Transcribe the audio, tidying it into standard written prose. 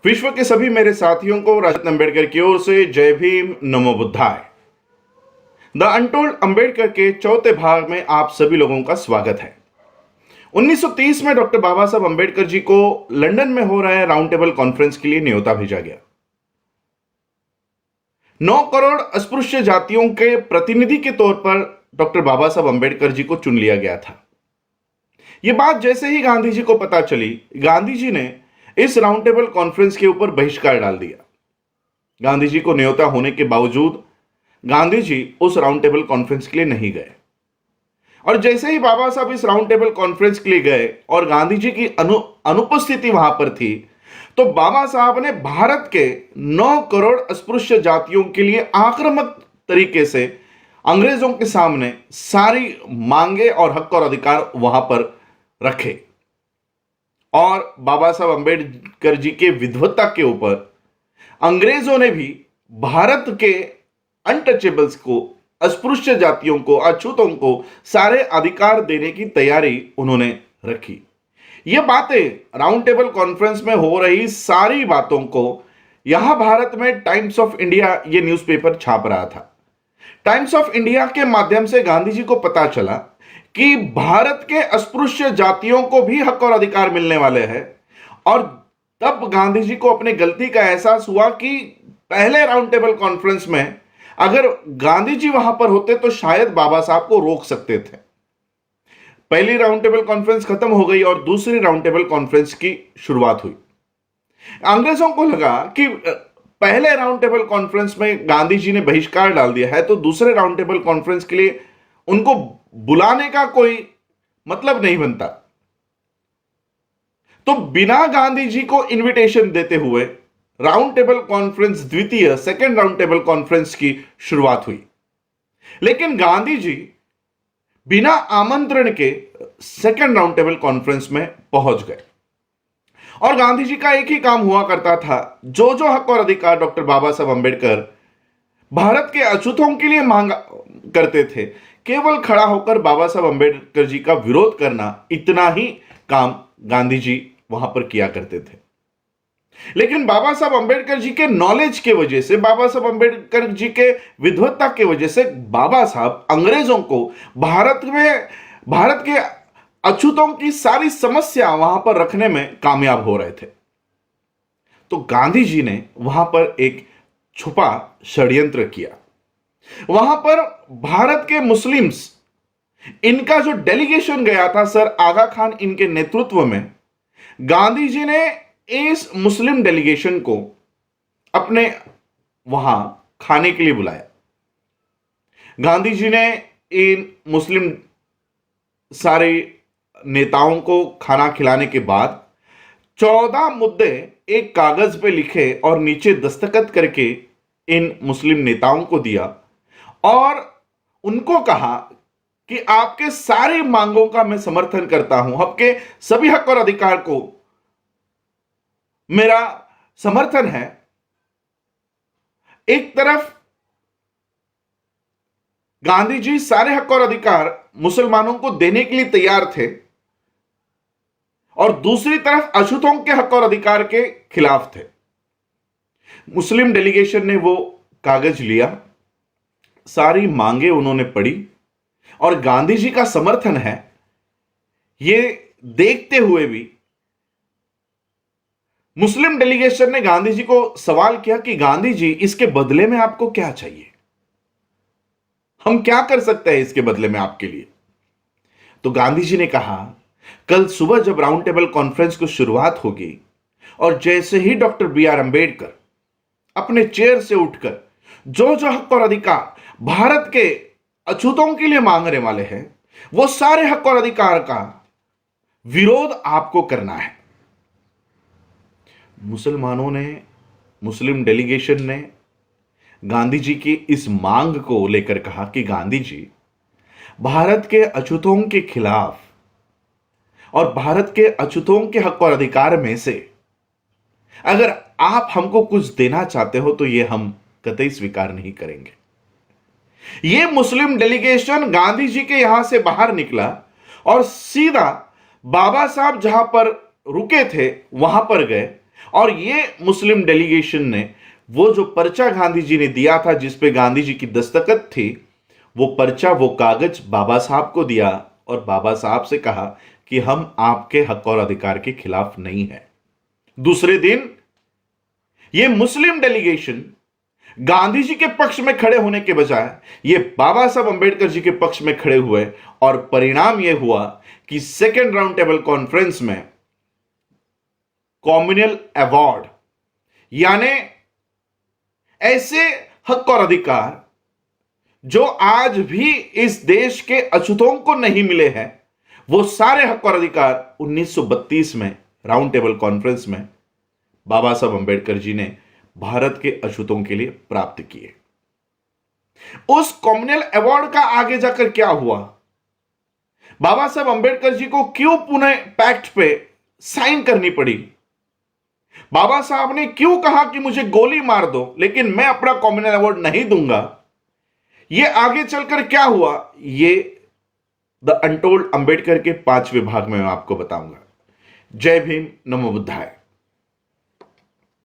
विश्व के सभी मेरे साथियों को राजरत्न अंबेडकर की ओर से जय भीम, नमो बुद्धाय। द अनटोल्ड अंबेडकर के चौथे भाग में आप सभी लोगों का स्वागत है। 1930 में डॉक्टर बाबा साहब अंबेडकर जी को लंदन में हो रहे राउंड टेबल कॉन्फ्रेंस के लिए न्योता भेजा गया। 9 करोड़ अस्पृश्य जातियों के प्रतिनिधि के तौर पर डॉक्टर बाबा साहब अंबेडकर जी को चुन लिया गया था। यह बात जैसे ही गांधी जी को पता चली, गांधी जी ने इस राउंड टेबल कॉन्फ्रेंस के ऊपर बहिष्कार डाल दिया। गांधी जी को न्योता होने के बावजूद गांधी जी उस राउंड टेबल कॉन्फ्रेंस के लिए नहीं गए। और जैसे ही बाबा साहब इस राउंड टेबल कॉन्फ्रेंस के लिए गए और गांधी जी की अनुपस्थिति वहां पर थी, तो बाबा साहब ने भारत के 9 करोड़ अस्पृश्य जातियों के लिए आक्रामक तरीके से अंग्रेजों के सामने सारी मांगे और हक और अधिकार वहां पर रखे। और बाबा साहब अंबेडकर जी के विद्वत्ता के ऊपर अंग्रेजों ने भी भारत के अनटचेबल्स को, अस्पृश्य जातियों को, अछूतों को सारे अधिकार देने की तैयारी उन्होंने रखी। ये बातें राउंड टेबल कॉन्फ्रेंस में हो रही सारी बातों को यहां भारत में टाइम्स ऑफ इंडिया ये न्यूज़पेपर छाप रहा था। टाइम्स ऑफ इंडिया के माध्यम से गांधी जी को पता चला कि भारत के अस्पृश्य जातियों को भी हक और अधिकार मिलने वाले हैं। और तब गांधी जी को अपनी गलती का एहसास हुआ कि पहले राउंड टेबल कॉन्फ्रेंस में अगर गांधी जी वहां पर होते तो शायद बाबा साहब को रोक सकते थे। पहली राउंड टेबल कॉन्फ्रेंस खत्म हो गई और दूसरी राउंड टेबल कॉन्फ्रेंस की शुरुआत हुई। अंग्रेजों को लगा कि पहले राउंड टेबल कॉन्फ्रेंस में गांधी जी ने बहिष्कार डाल दिया है, तो दूसरे राउंड टेबल कॉन्फ्रेंस के लिए उनको बुलाने का कोई मतलब नहीं बनता। तो बिना गांधी जी को इनविटेशन देते हुए राउंड टेबल कॉन्फ्रेंस द्वितीय सेकेंड राउंड टेबल कॉन्फ्रेंस की शुरुआत हुई। लेकिन गांधी जी बिना आमंत्रण के सेकेंड राउंड टेबल कॉन्फ्रेंस में पहुंच गए। और गांधी जी का एक ही काम हुआ करता था, जो जो हक और अधिकार डॉक्टर बाबा साहब अंबेडकर भारत के अछूतों के लिए मांगा करते थे, केवल खड़ा होकर बाबा साहब अंबेडकर जी का विरोध करना, इतना ही काम गांधी जी वहां पर किया करते थे। लेकिन बाबा साहब अंबेडकर जी के नॉलेज के वजह से, बाबा साहब अंबेडकर जी के विद्वत्ता के वजह से बाबा साहब अंग्रेजों को भारत के अछूतों की सारी समस्या वहां पर रखने में कामयाब हो रहे थे। तो गांधी जी ने वहां पर एक छुपा षड्यंत्र किया। वहां पर भारत के मुस्लिम्स, इनका जो डेलीगेशन गया था सर आगा खान इनके नेतृत्व में, गांधी जी ने इस मुस्लिम डेलीगेशन को अपने वहां खाने के लिए बुलाया। गांधी जी ने इन मुस्लिम सारे नेताओं को खाना खिलाने के बाद 14 मुद्दे एक कागज पे लिखे और नीचे दस्तखत करके इन मुस्लिम नेताओं को दिया और उनको कहा कि आपके सारी मांगों का मैं समर्थन करता हूं, आपके सभी हक और अधिकार को मेरा समर्थन है। एक तरफ गांधी जी सारे हक और अधिकार मुसलमानों को देने के लिए तैयार थे और दूसरी तरफ अछूतों के हक और अधिकार के खिलाफ थे। मुस्लिम डेलीगेशन ने वो कागज लिया, सारी मांगे उन्होंने पढ़ी और गांधी जी का समर्थन है ये देखते हुए भी मुस्लिम डेलीगेशन ने गांधी जी को सवाल किया कि गांधी जी, इसके बदले में आपको क्या चाहिए? हम क्या कर सकते हैं इसके बदले में आपके लिए? तो गांधी जी ने कहा, कल सुबह जब राउंड टेबल कॉन्फ्रेंस की शुरुआत होगी और जैसे ही डॉक्टर बी.आर. अंबेडकर अपने चेयर से उठकर जो जो हक और अधिकार भारत के अछूतों के लिए मांगने वाले हैं, वो सारे हक और अधिकार का विरोध आपको करना है। मुसलमानों ने, मुस्लिम डेलीगेशन ने गांधी जी की इस मांग को लेकर कहा कि गांधी जी, भारत के अछूतों के खिलाफ और भारत के अछूतों के हक और अधिकार में से अगर आप हमको कुछ देना चाहते हो तो यह हम कतई स्वीकार नहीं करेंगे। यह मुस्लिम डेलीगेशन गांधी जी के यहां से बाहर निकला और सीधा बाबा साहब जहां पर रुके थे वहां पर गए और ये मुस्लिम डेलीगेशन ने वो जो पर्चा गांधी जी ने दिया था जिस पे गांधी जी की दस्तखत थी, वो पर्चा, वो कागज बाबा साहब को दिया और बाबा साहब से कहा कि हम आपके हक और अधिकार के खिलाफ नहीं है। दूसरे दिन ये मुस्लिम डेलीगेशन गांधी जी के पक्ष में खड़े होने के बजाय ये बाबा साहब अंबेडकर जी के पक्ष में खड़े हुए और परिणाम यह हुआ कि सेकेंड राउंड टेबल कॉन्फ्रेंस में कॉम्युनल अवार्ड, यानी ऐसे हक और अधिकार जो आज भी इस देश के अछूतों को नहीं मिले हैं, वो सारे हक और अधिकार 1932 में राउंड टेबल कॉन्फ्रेंस में बाबा साहब अंबेडकर जी ने भारत के अछूतों के लिए प्राप्त किए। उस कॉम्युनल अवार्ड का आगे जाकर क्या हुआ, बाबा साहब अंबेडकर जी को क्यों पुणे पैक्ट पे साइन करनी पड़ी, बाबा साहब ने क्यों कहा कि मुझे गोली मार दो लेकिन मैं अपना कॉम्युनल अवार्ड नहीं दूंगा, यह आगे चलकर क्या हुआ, ये द अनटोल्ड अंबेडकर के 5वें भाग में मैं आपको बताऊंगा। जय भीम, नमो बुद्धाय।